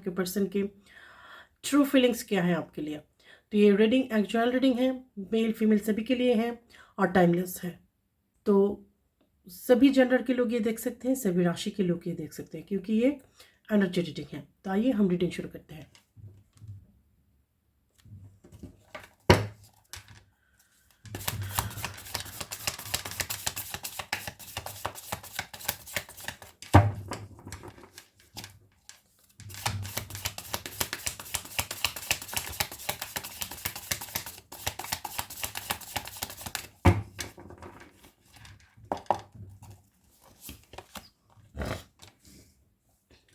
आपके पर्सन के true feelings क्या हैं आपके लिए। तो ये रीडिंग एक्चुअल रीडिंग है, मेल फीमेल सभी के लिए है और टाइमलेस है। तो सभी जेंडर के लोग ये देख सकते हैं, सभी राशि के लोग ये देख सकते हैं, क्योंकि ये एनर्जी रीडिंग है। तो आइए हम रीडिंग शुरू करते हैं।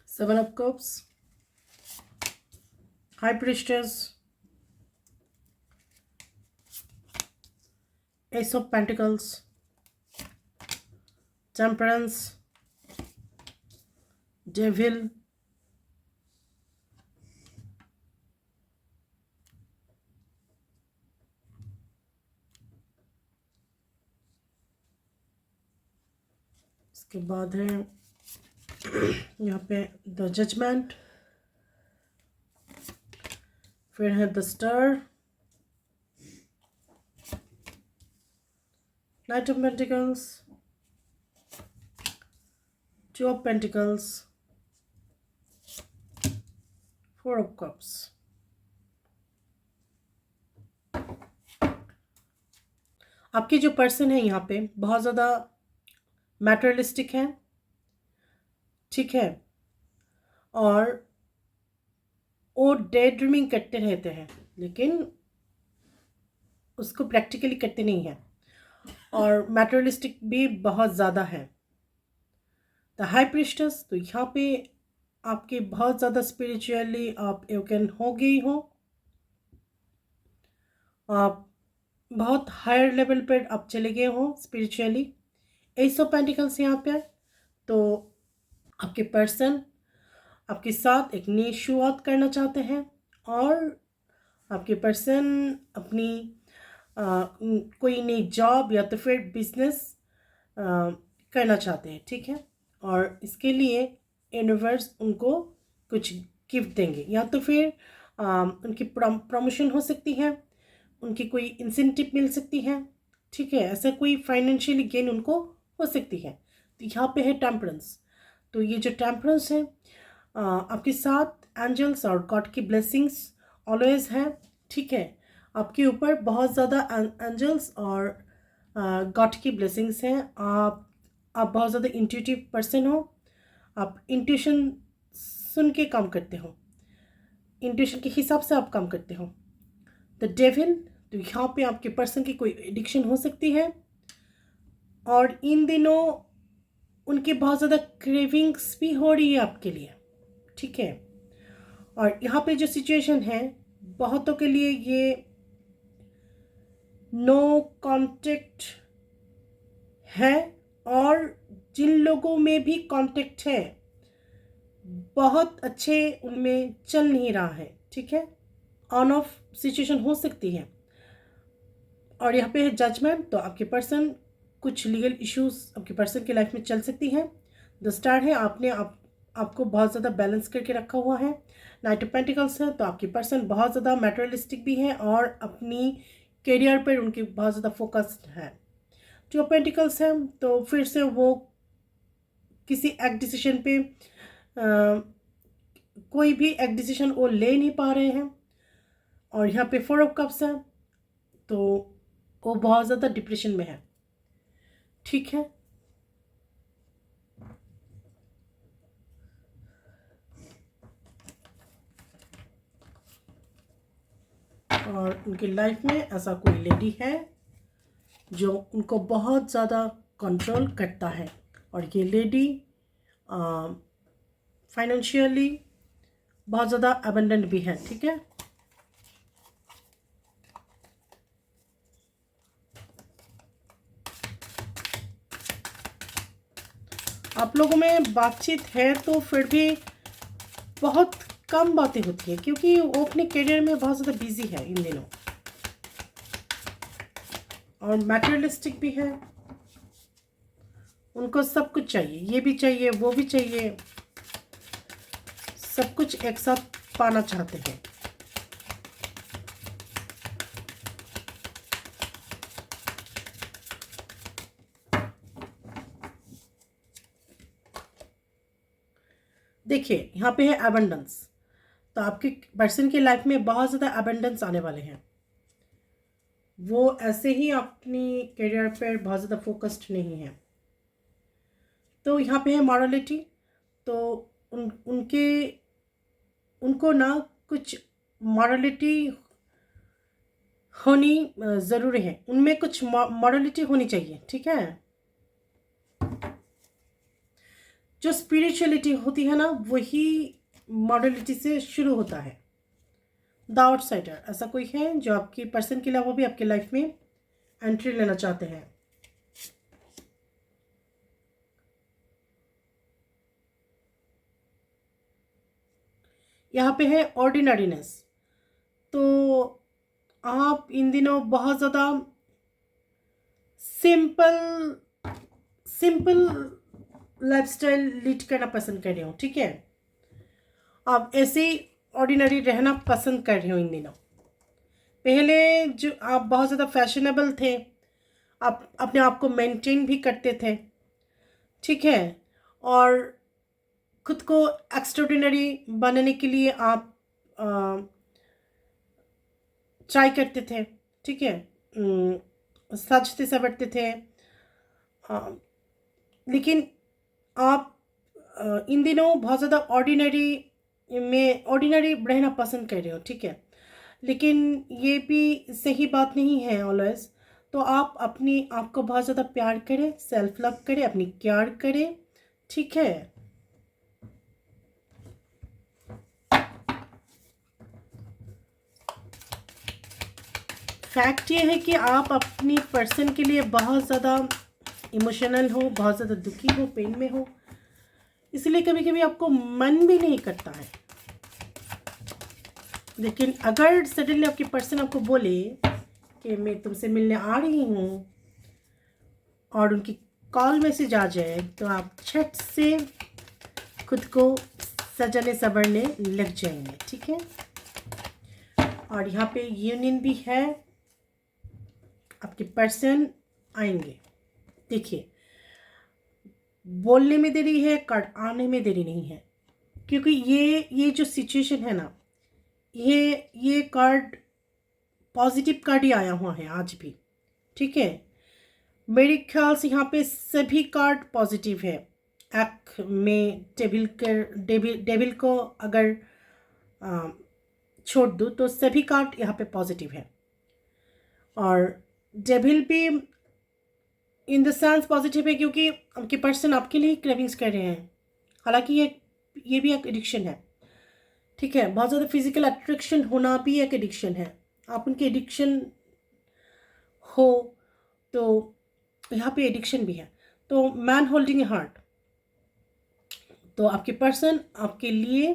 Seven of Cups, High Priestess, Ace of Pentacles, Temperance, Devil, इसके बाद है यहाँ पे द जजमेंट, फिर है the star, night of pentacles, two of pentacles, four of cups. आपकी जो पर्सन है यहाँ पे बहुत ज़्यादा मैटेरियलिस्टिक है, ठीक है, और वो डे ड्रीमिंग करते रहते हैं लेकिन उसको प्रैक्टिकली करते नहीं हैं, और मैटेरियलिस्टिक भी बहुत ज़्यादा है। द हाई प्रीस्टेस, तो यहाँ पे आपके बहुत ज़्यादा स्पिरिचुअली आप एवकन हो गई हो, आप बहुत हायर लेवल पर आप चले गए हो स्पिरिचुअली। एस ऑफ पेंटिकल्स यहाँ पे, तो आपके पर्सन आपके साथ एक नई शुरुआत करना चाहते हैं, और आपके पर्सन अपनी कोई नई जॉब या तो फिर बिजनेस करना चाहते हैं, ठीक है। और इसके लिए यूनिवर्स उनको कुछ गिफ्ट देंगे, या तो फिर उनकी प्रमोशन हो सकती है, उनकी कोई इंसेंटिव मिल सकती है, ठीक है, ऐसा कोई फाइनेंशियली गेन उनको हो सकती है। तो यहाँ पे है टेम्परेंस, तो ये जो टेम्परेंस है आपके साथ एंजल्स और गॉड की ब्लेसिंग्स ऑलवेज है, ठीक है। आपके ऊपर बहुत ज़्यादा एंजल्स और गॉड की ब्लेसिंग्स हैं। आप बहुत ज़्यादा इंट्यूटिव पर्सन हो, आप इंट्यूशन सुन के काम करते हो, इंट्यूशन के हिसाब से आप काम करते हो। द डेविल, तो यहाँ पे आपके पर्सन की कोई एडिक्शन हो सकती है, और इन दिनों उनकी बहुत ज़्यादा क्रेविंग्स भी हो रही है आपके लिए, ठीक है। और यहाँ पे जो सिचुएशन है बहुतों के लिए ये नो कांटेक्ट है, और जिन लोगों में भी कांटेक्ट है बहुत अच्छे उनमें चल नहीं रहा है, ठीक है, ऑन ऑफ सिचुएशन हो सकती है। और यहाँ पे है जजमेंट, तो आपके पर्सन कुछ लीगल इश्यूज आपके पर्सन की लाइफ में चल सकती हैं। द स्टार है, आपको बहुत ज़्यादा बैलेंस करके रखा हुआ है। नाइट ऑफ पेंटिकल्स है, तो आपके पर्सन बहुत ज़्यादा मैटेरियलिस्टिक भी है और अपनी करियर पर उनकी बहुत ज़्यादा फोकस्ड है। टू ऑफ पेंटिकल्स है, तो फिर से वो किसी एक डिसीजन पे कोई भी एक डिसीजन वो ले नहीं पा रहे हैं। और यहाँ पे फोर ऑफ कप्स है, तो वो बहुत ज़्यादा डिप्रेशन में है, ठीक है। और उनकी लाइफ में ऐसा कोई लेडी है जो उनको बहुत ज़्यादा कंट्रोल करता है, और ये लेडी फाइनेंशियली बहुत ज़्यादा अबंडेंट भी है, ठीक है। आप लोगों में बातचीत है तो फिर भी बहुत कम बातें होती हैं, क्योंकि वो अपने करियर में बहुत ज़्यादा बिजी है इन दिनों, और मैटेरियलिस्टिक भी है, उनको सब कुछ चाहिए, ये भी चाहिए वो भी चाहिए, सब कुछ एक साथ पाना चाहते हैं। देखिए यहाँ पे है अबंडेंस, तो आपके पर्सन की लाइफ में बहुत ज़्यादा अबंडेंस आने वाले हैं। वो ऐसे ही अपनी करियर पर बहुत ज़्यादा फोकस्ड नहीं है। तो यहाँ पे है मॉरलिटी, तो उनके उनको ना कुछ मॉरलिटी होनी ज़रूरी है, उनमें कुछ मॉरलिटी होनी चाहिए, ठीक है। जो स्पिरिचुअलिटी होती है ना, वही मॉरलिटी से शुरू होता है। द आउटसाइडर, ऐसा कोई है जो आपकी पर्सन के अलावा भी आपकी लाइफ में एंट्री लेना चाहते हैं। यहाँ पे है ऑर्डिनरीनेस, तो आप इन दिनों बहुत ज़्यादा सिंपल सिंपल लाइफस्टाइल लीड करना पसंद कर रहे हो, ठीक है। आप ऐसे ही ऑर्डिनरी रहना पसंद कर रहे हो इन दिनों। पहले जो आप बहुत ज़्यादा फैशनेबल थे, आप अपने आप को मेंटेन भी करते थे, ठीक है, और खुद को एक्स्ट्राऑर्डिनरी बनाने के लिए आप ट्राई करते थे, ठीक है, सजते सवरते थे, लेकिन आप इन दिनों बहुत ज़्यादा ऑर्डिनरी रहना पसंद कर रहे हो, ठीक है। लेकिन ये भी सही बात नहीं है ऑलवेज। तो आप अपनी आपको बहुत ज़्यादा प्यार करें, सेल्फ लव करें, अपनी केयर करें, ठीक है। फैक्ट ये है कि आप अपनी पर्सन के लिए बहुत ज़्यादा इमोशनल हो, बहुत ज़्यादा दुखी हो, पेन में हो, इसलिए कभी कभी आपको मन भी नहीं करता है। लेकिन अगर सडनली आपकी पर्सन आपको बोले कि मैं तुमसे मिलने आ रही हूँ और उनकी कॉल मैसेज आ जाए, तो आप झट से खुद को सजाने संवरने लग जाएंगे, ठीक है। और यहाँ पे यूनियन भी है, आपके पर्सन आएंगे। देखिए, बोलने में देरी है, कार्ड आने में देरी नहीं है, क्योंकि ये जो सिचुएशन है ना, ये कार्ड पॉजिटिव कार्ड ही आया हुआ है आज भी, ठीक है। मेरे ख्याल से यहाँ पे सभी कार्ड पॉजिटिव है। एक में डेविल को अगर छोड़ दूँ तो सभी कार्ड यहाँ पे पॉजिटिव है। और डेविल भी इन द सेंस पॉजिटिव है क्योंकि आपके पर्सन आपके लिए क्रेविंग्स कर रहे हैं। हालांकि ये भी एक एडिक्शन है, ठीक है। बहुत ज़्यादा फिजिकल अट्रैक्शन होना भी एक एडिक्शन है। आप उनके एडिक्शन हो तो यहाँ पे एडिक्शन भी है। तो मैन होल्डिंग ए हार्ट, तो आपके पर्सन आपके लिए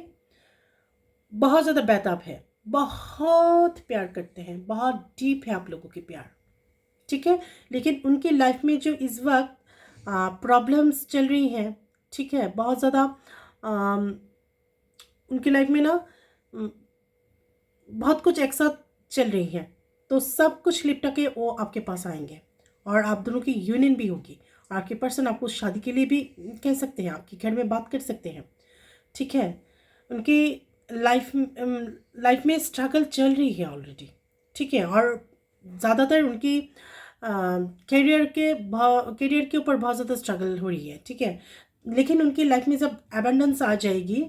बहुत ज़्यादा बेताब है, बहुत प्यार करते हैं, बहुत डीप है आप लोगों की प्यार, ठीक है। लेकिन उनकी लाइफ में जो इस वक्त प्रॉब्लम्स चल रही हैं, ठीक है, बहुत ज़्यादा उनकी लाइफ में ना बहुत कुछ एक साथ चल रही है, तो सब कुछ लिपटा के वो आपके पास आएंगे और आप दोनों की यूनियन भी होगी। और आपके पर्सन आपको शादी के लिए भी कह सकते हैं, आपके घर में बात कर सकते हैं, ठीक है। उनकी लाइफ में स्ट्रगल चल रही है ऑलरेडी, ठीक है। और ज़्यादातर उनकी करियर के ऊपर बहुत ज़्यादा स्ट्रगल हो रही है, ठीक है। लेकिन उनकी लाइफ में जब एबंडेंस आ जाएगी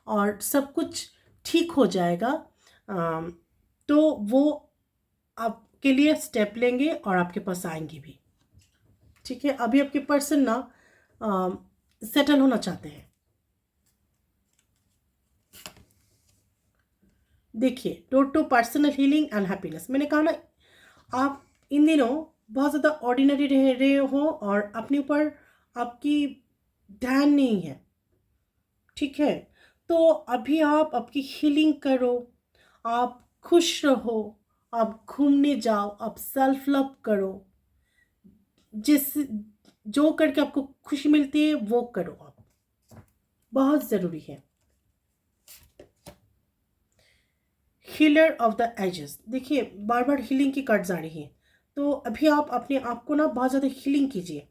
और सब कुछ ठीक हो जाएगा, तो वो आपके लिए स्टेप लेंगे और आपके पास आएंगे भी, ठीक है। अभी आपके पर्सन ना सेटल होना चाहते हैं। देखिए, door to personal healing and happiness, मैंने कहा ना, आप इन दिनों बहुत ज़्यादा ऑर्डिनरी रह रहे हो और अपने ऊपर आपकी ध्यान नहीं है, ठीक है। तो अभी आप आपकी हीलिंग करो, आप खुश रहो, आप घूमने जाओ, आप सेल्फ लव करो, जिस जो करके आपको खुशी मिलती है वो करो, आप बहुत ज़रूरी है। Healer of the ages. देखिए बार बार हीलिंग की कार्ड्स आ रही हैं, तो अभी आप अपने आप को ना बहुत ज़्यादा हीलिंग कीजिए,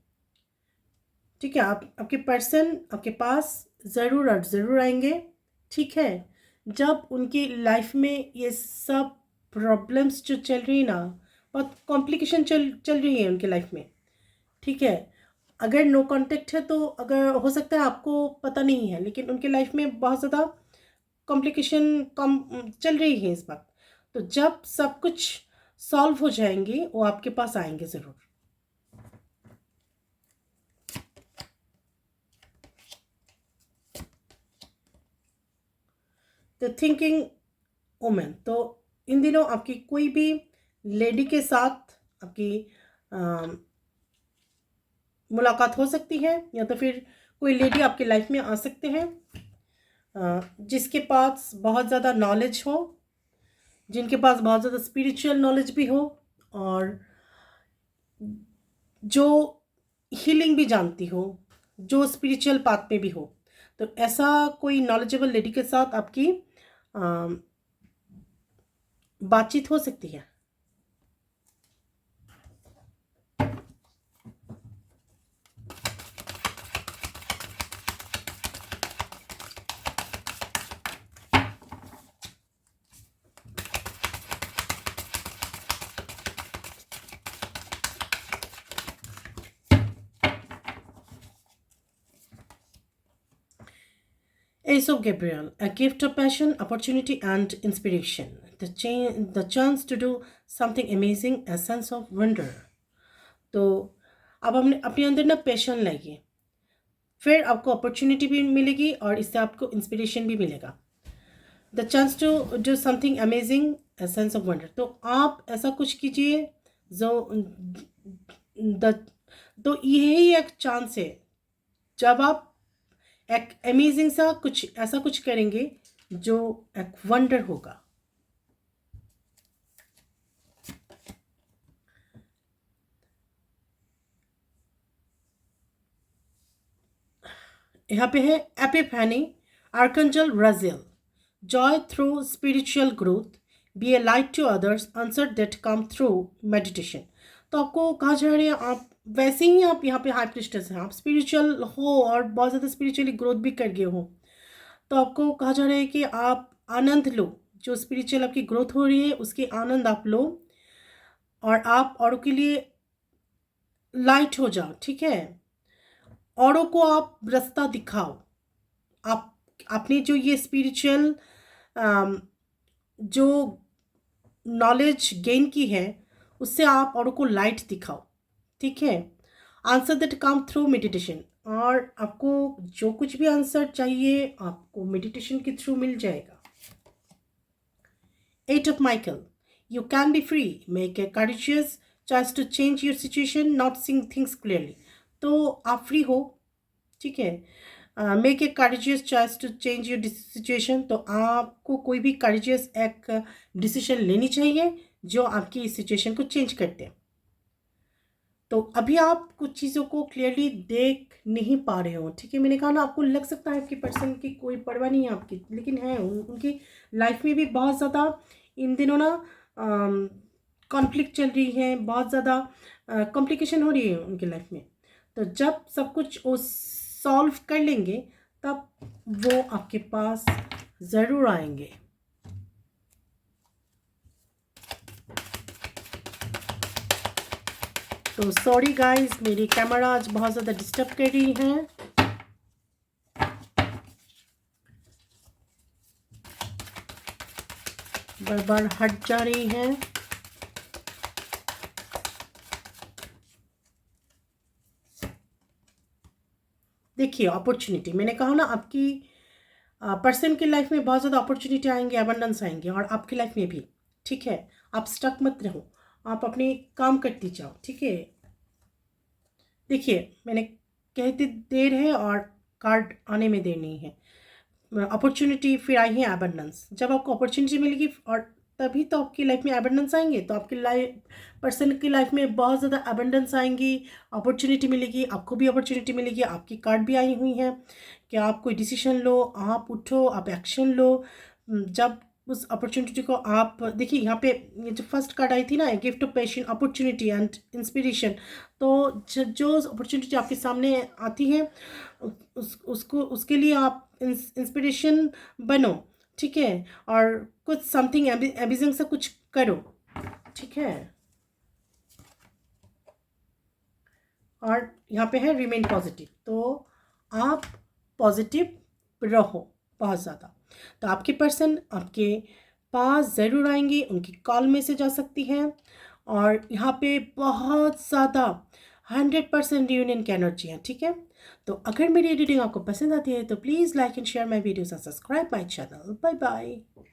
ठीक है। आप आपके पर्सन आपके पास ज़रूर और ज़रूर आएंगे, ठीक है। जब उनकी लाइफ में ये सब प्रॉब्लम्स जो चल रही ना, बहुत कॉम्प्लिकेशन चल चल रही है उनके लाइफ में, ठीक है। अगर नो कांटेक्ट है तो अगर हो सकता है आपको पता नहीं है, लेकिन उनके लाइफ में बहुत ज़्यादा कॉम्प्लिकेशन कम चल रही है इस वक्त। तो जब सब कुछ सॉल्व हो जाएंगे वो आपके पास आएंगे ज़रूर। द थिंकिंग वुमेन, तो इन दिनों आपकी कोई भी लेडी के साथ आपकी मुलाकात हो सकती है, या तो फिर कोई लेडी आपकी लाइफ में आ सकते हैं जिसके पास बहुत ज़्यादा नॉलेज हो, जिनके पास बहुत ज़्यादा स्पिरिचुअल नॉलेज भी हो, और जो हीलिंग भी जानती हो, जो स्पिरिचुअल पाथ में भी हो। तो ऐसा कोई नॉलेजेबल लेडी के साथ आपकी बातचीत हो सकती है। Ace of Gabriel, a gift of passion, opportunity, and inspiration. The chance to do something amazing, a sense of wonder. तो अब हमने अपने अंदर ना पैशन लाइए, फिर आपको अपॉर्चुनिटी भी मिलेगी और इससे आपको इंस्पिरेशन भी मिलेगा। The chance to do something amazing, a sense of wonder. तो आप ऐसा कुछ कीजिए जो द तो यही एक चांस है जब आप एक अमेजिंग सा कुछ ऐसा कुछ करेंगे जो एक वंडर होगा। यहाँ पे है epiphany, archangel Raziel, joy through spiritual growth, be a light to others, answer that come through meditation. तो आपको कहा जा रहा है आप वैसे ही आप यहाँ पे हाई प्रिस्टेस हैं, आप स्पिरिचुअल हो और बहुत ज़्यादा स्पिरिचुअली ग्रोथ भी कर गए हो, तो आपको कहा जा रहा है कि आप आनंद लो, जो स्पिरिचुअल आपकी ग्रोथ हो रही है उसकी आनंद आप लो, और आप औरों के लिए लाइट हो जाओ, ठीक है। औरों को आप रास्ता दिखाओ। आप आपने जो ये स्पिरिचुअल जो नॉलेज गेन की है उससे आप औरों को लाइट दिखाओ, ठीक है। Answer that come through meditation, और आपको जो कुछ भी आंसर चाहिए आपको मेडिटेशन के थ्रू मिल जाएगा। Eight of Michael, you can be free, make a courageous choice to change your situation, not seeing things clearly. तो आप फ्री हो, ठीक है। Make a courageous choice to change your situation, तो आपको कोई भी करेजियस एक डिसीजन लेनी चाहिए जो आपकी इस सिचुएशन को चेंज करते हैं। तो अभी आप कुछ चीज़ों को क्लियरली देख नहीं पा रहे हो, ठीक है। मैंने कहा ना आपको लग सकता है कि पर्सन की कोई परवाह नहीं है आपकी, लेकिन है उनकी लाइफ में भी बहुत ज़्यादा इन दिनों ना कॉन्फ्लिक्ट चल रही है, बहुत ज़्यादा कॉम्प्लिकेशन हो रही है उनकी लाइफ में। तो जब सब कुछ वो सॉल्व कर लेंगे तब वो आपके पास ज़रूर आएंगे। तो सॉरी गाइस, मेरी कैमरा आज बहुत ज़्यादा डिस्टर्ब कर रही है। बार बार हट जा रही है। देखिए अपॉर्चुनिटी, मैंने कहा ना आपकी पर्सन की लाइफ में बहुत ज़्यादा अपॉर्चुनिटी आएंगे, अबंडेंस आएंगे, और आपकी लाइफ में भी, ठीक है। आप स्टक मत रहो, आप अपने काम करती जाओ, ठीक है। देखिए मैंने कहते देर है और कार्ड आने में देर नहीं है। अपॉर्चुनिटी फिर आई है एबंडेंस। जब आपको अपॉर्चुनिटी मिलेगी और तभी तो आपकी लाइफ में एबंडेंस आएंगे। तो आपकी लाइफ पर्सन की लाइफ में बहुत ज़्यादा एबंडेंस आएंगी, अपॉर्चुनिटी मिलेगी, आपको भी अपॉर्चुनिटी मिलेगी। आपकी कार्ड भी आई हुई हैं कि आप कोई डिसीजन लो, आप उठो, आप एक्शन लो। जब उस अपॉर्चुनिटी को आप देखिए, यहाँ पे ये जो फर्स्ट कार्ड आई थी ना, gift of passion, opportunity and inspiration. तो जो अपॉर्चुनिटी आपके सामने आती है उसको उसके लिए आप इंस्पिरेशन बनो, ठीक है, और कुछ समथिंग अमेजिंग सा कुछ करो, ठीक है। और यहाँ पे है रिमेन पॉजिटिव, तो आप पॉजिटिव रहो बहुत ज़्यादा। तो आपके पर्सन आपके पास ज़रूर आएंगे, उनकी कॉल मैसेज आ सकती है। और यहाँ पे बहुत ज़्यादा 100% यूनियन की एनर्जी है, ठीक है। तो अगर मेरी रीडिंग आपको पसंद आती है तो please like and share my videos and subscribe my channel. Bye bye.